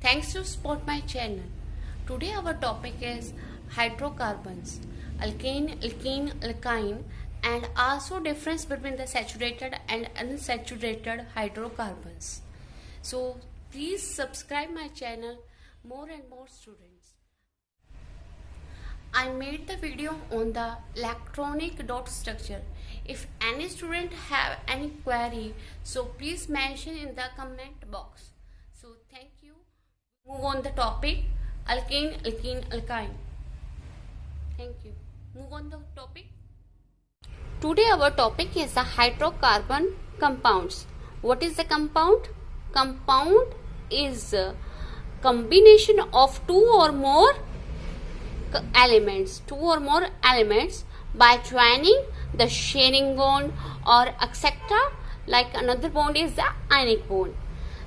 Thanks to support my channel. Today our topic is hydrocarbons, alkane, alkene, alkyne, and also difference between the saturated and unsaturated hydrocarbons. So please subscribe my channel, more and more students. I made the video on the electronic dot structure. If any student have any query, so please mention in the comment box. So thank you. Move on the topic alkane, alkene, alkyne. Thank you. Move on the topic. Today our topic is the hydrocarbon compounds. What is the compound? Compound is a combination of two or more elements by joining the sharing bond or etc. Like another bond is the ionic bond.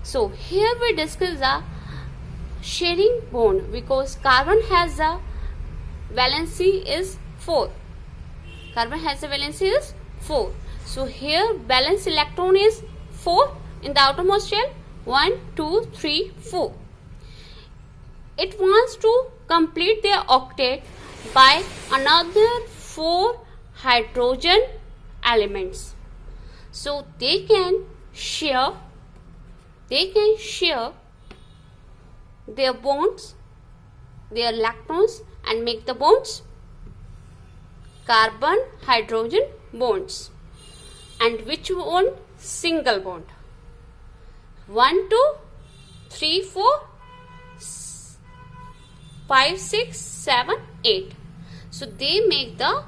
So here we discuss the sharing bond because carbon has a valency is 4. So here valence electron is 4 in the outermost shell. 1, 2, 3, 4. It wants to complete their octet by another 4 hydrogen elements. So they can share their bonds, their electrons, and make the bonds carbon hydrogen bonds. And which one? Single bond. 1, 2, 3, 4, 5, 6, 7, 8. So they make the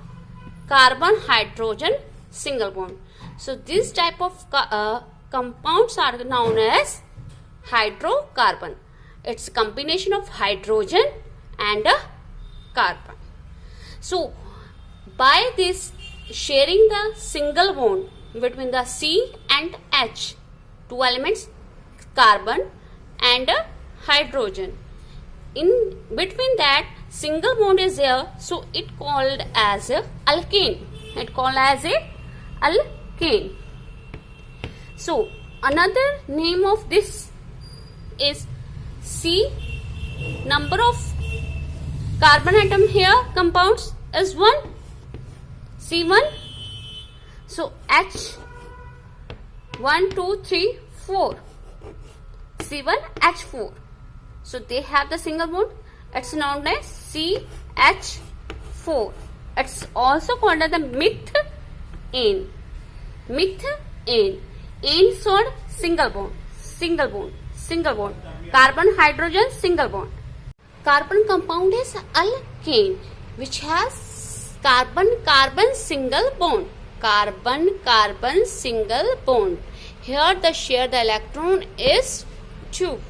carbon hydrogen single bond. So this type of compounds are known as hydrocarbon. It's a combination of hydrogen and a carbon. So by this sharing the single bond between the C and H, two elements, carbon and hydrogen, in between that single bond is there, so it called as a alkane. So another name of this is C. Number of carbon atom here compounds is 1, C1. So H 1, 2, 3, 4, C1, H4. So they have the single bond. It's known as CH4. It's also called as the methane. Ane showed single bond. Carbon hydrogen single bond. Carbon compound is alkane, which has carbon single bond. Carbon single bond. Here the share the electron is 2.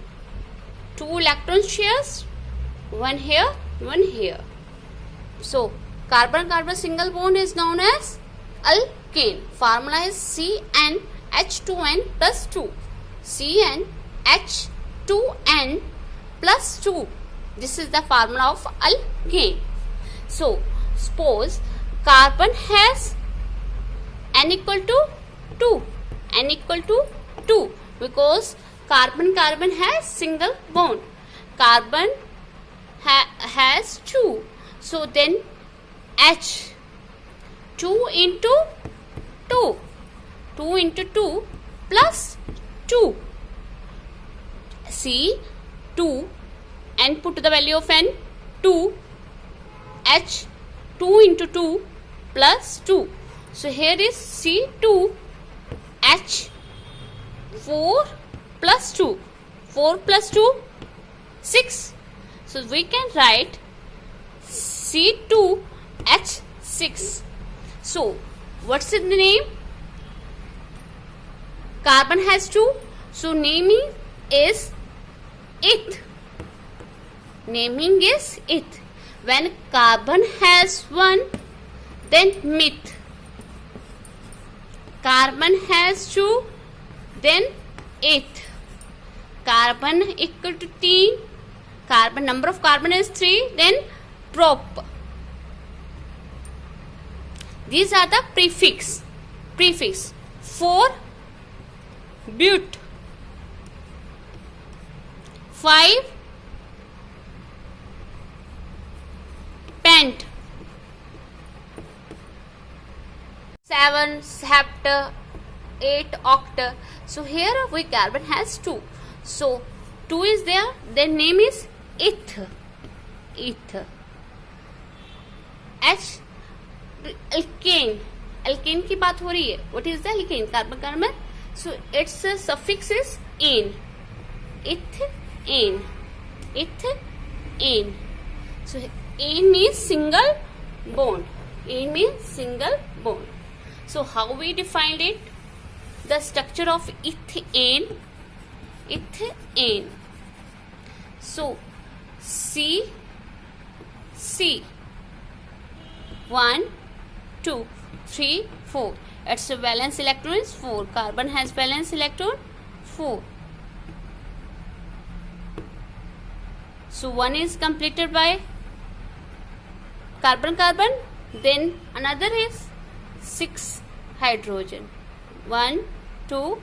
2 electron shares, one here, one here. So carbon single bond is known as alkane. Formula is CnH2n plus 2. CnH2n plus 2. This is the formula of alkane. So suppose carbon has N equal to 2. N equal to 2 because carbon has single bond. Carbon has 2. So then H 2 into 2. 2 into 2 plus 2. C 2 and put the value of N 2. H 2 into 2 plus 2. So here is C2 H 4 plus 2. 4 plus 2, 6. So we can write C2H6. So what's the name? Carbon has 2. So naming is eth. When carbon has 1, then meth. Carbon has 2, then eth. Carbon equal to 3. Number of carbon is 3, then prop. These are the prefix. 4 but 5 pent, 7 sept, 8 oct. So here we carbon has 2. So 2 is there, their name is eth. H, alkane. Alkane की बात हो रही है. What is the alkane? Carbon carbon. So its suffix is ane. Ethane. So ane means single bond. Ane means single bond. So how we defined it? The structure of ethane. So C 1 2 3 4. Its valence electron is 4. Carbon has valence electron 4. So 1 is completed by carbon. Then another is 6 hydrogen. 1 2.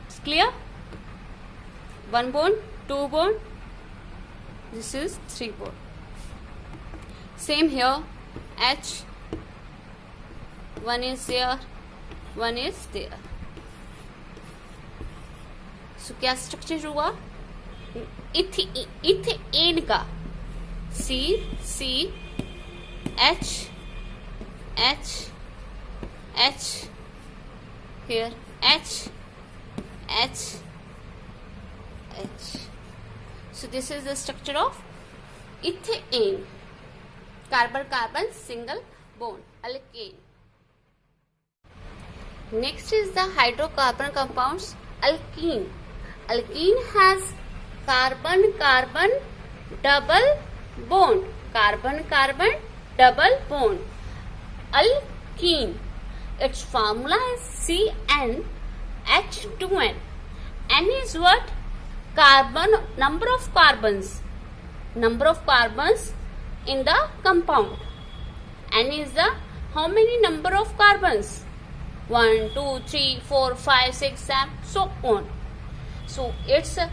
It's clear? 1 bond, 2 bond. This is 3 bond. Same here. H, 1 is there, 1 is there. So क्या structure हुआ? Ethane का C H here H. So this is the structure of ethane. Carbon single bond, alkane. Next is the hydrocarbon compounds, alkene. Alkene has carbon double bond. Carbon double bond. Alkene. Its formula is CnH2n. N is what? Carbon, number of carbons in the compound. N is the how many number of carbons? 1 2 3 4 5 6 7, so on. So it's 1.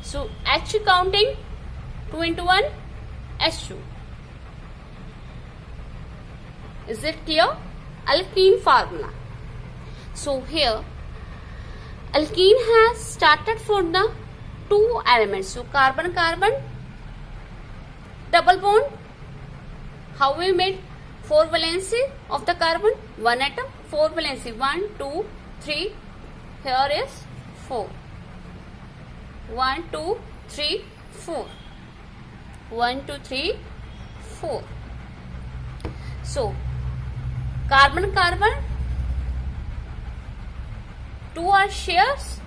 So H counting 2 into 1 H2. Is it clear? Alkene formula. So here alkene has started from the 2 elements. So carbon double bond. How we made 4 valency of the carbon? 1 atom, 4 valency. 1 2 3. Here is 4. 1 2 3 4. 1 2 3 4. So carbon 2 are shares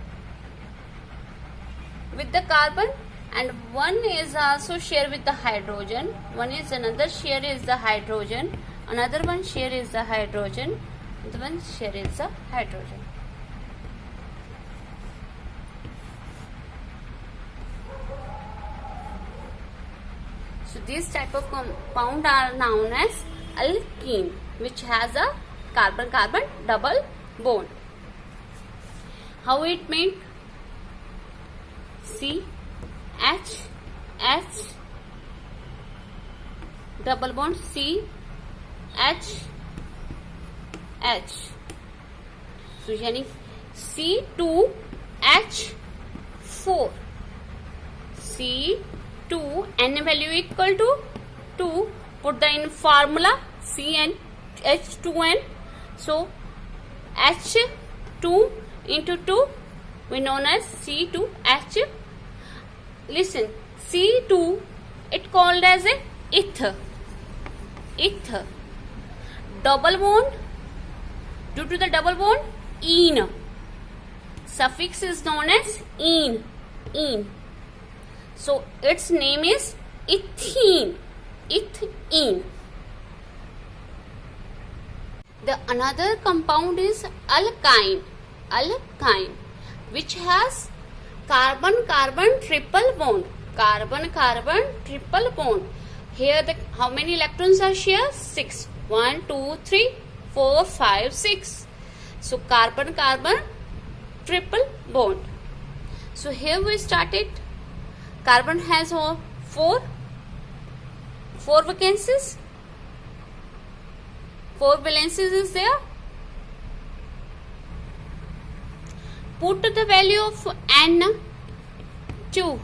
with the carbon, and 1 is also share with the hydrogen. One is another share is the hydrogen, another one share is the hydrogen, the one share is the hydrogen. So these type of compound are known as alkene, which has a carbon double bond. How it made? C H double bond C H. So यानी C2H4. C2 N value equal to 2. Put the in formula CnH2n. So H2 into 2 we known as C2H. Listen, C2 it called as a ether. Double bond, due to the double bond, ene. Suffix is known as ene. So its name is ethene. The another compound is alkyne, which has carbon triple bond. Carbon triple bond. Here the how many electrons are shared? 6. 1 2 3 4 5 6. So carbon triple bond. So here we started. Carbon has four vacancies. 4 valences is there. Put the value of N2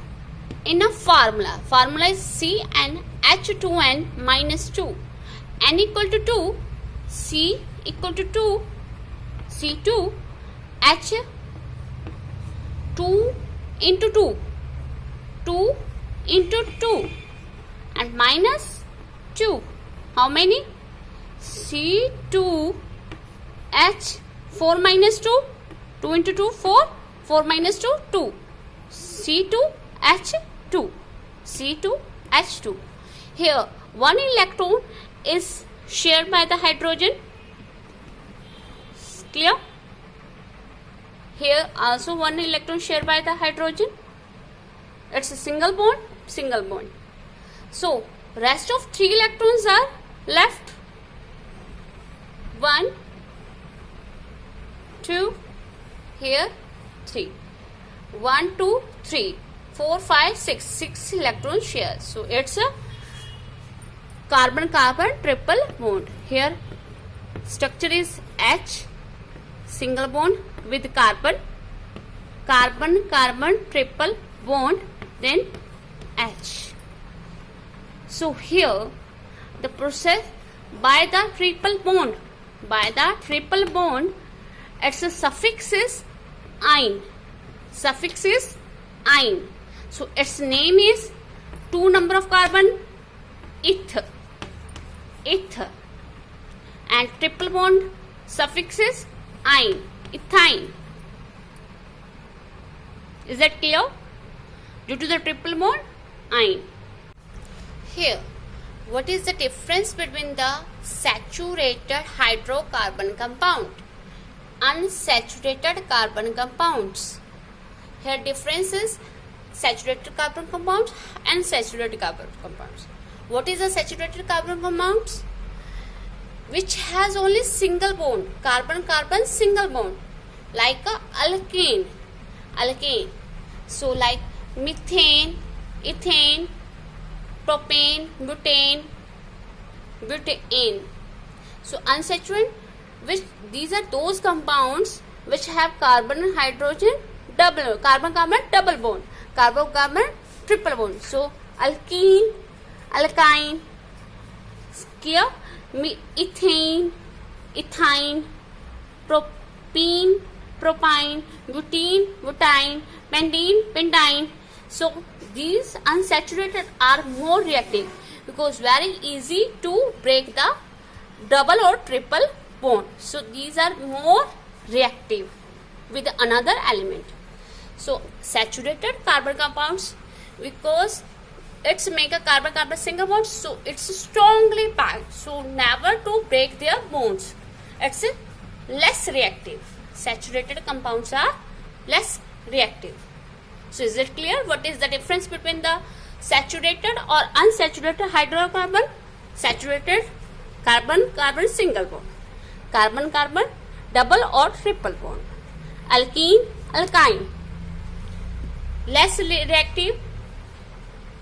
in a formula. Formula is CnH2n minus 2. N equal to 2, C equal to 2, C2, H 2 into 2, 2 into 2 and minus 2. How many? C2 H 4 minus 2, 2 into 2 4, 4 minus 2 2, C2 H2, C2 H2. Here one electron is shared by the hydrogen. Clear? Here also one electron shared by the hydrogen. It's a single bond, single bond. So rest of 3 electrons are left. 1, 2, here 3. 1, 2, 3, 4, 5, 6. 6 electrons share. So it's a carbon-carbon triple bond. Here structure is H, single bond with carbon, carbon-carbon triple bond, then H. So here the process by the triple bond, its suffix is "-ine". Suffix is "-ine". So its name is 2 number of carbon, eth, and triple bond suffix is "-ine", ethine. Is that clear? Due to the triple bond, "-ine". Here, what is the difference between the saturated hydrocarbon compound, unsaturated carbon compounds? Here difference is saturated carbon compounds and saturated carbon compounds. What is a saturated carbon compounds? Which has only single bond, carbon-carbon single bond, like a alkane. So like methane, ethane, propane, butane. So unsaturated, which these are those compounds which have carbon and hydrogen double, carbon-carbon double bond, carbon-carbon triple bond. So alkene, alkyne, clear? Ethane, ethyne, propene, propyne, butene, butyne, pentene, pentyne. So these unsaturated are more reactive because very easy to break the double or triple bond. So these are more reactive with another element. So saturated carbon compounds, because it's make a carbon-carbon single bond, so it's strongly packed, so never to break their bonds. It's less reactive. Saturated compounds are less reactive. So is it clear what is the difference between the saturated or unsaturated hydrocarbon? Saturated carbon-carbon single bond, carbon-carbon double or triple bond. Alkene, alkyne, less reactive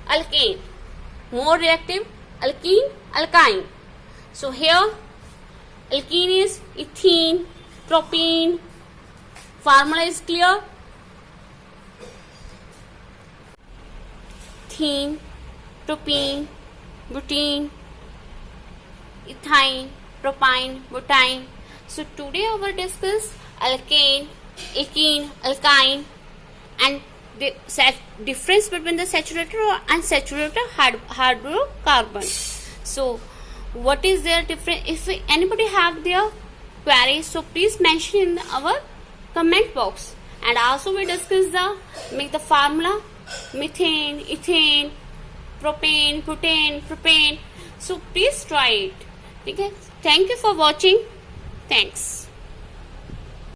alkane, more reactive alkene, alkyne. So here alkene is ethene, propene. Formula is clear. Ethene, propene, butene, ethyne, propyne, butyne. So today I will discuss alkane, alkene, alkyne, and the difference between the saturated or unsaturated hydrocarbon. So what is their difference? If anybody have their queries, so please mention in our comment box. And also we discuss make the formula methane, ethane, propane, butane, propane. So please try it. Okay? Thank you for watching. Thanks.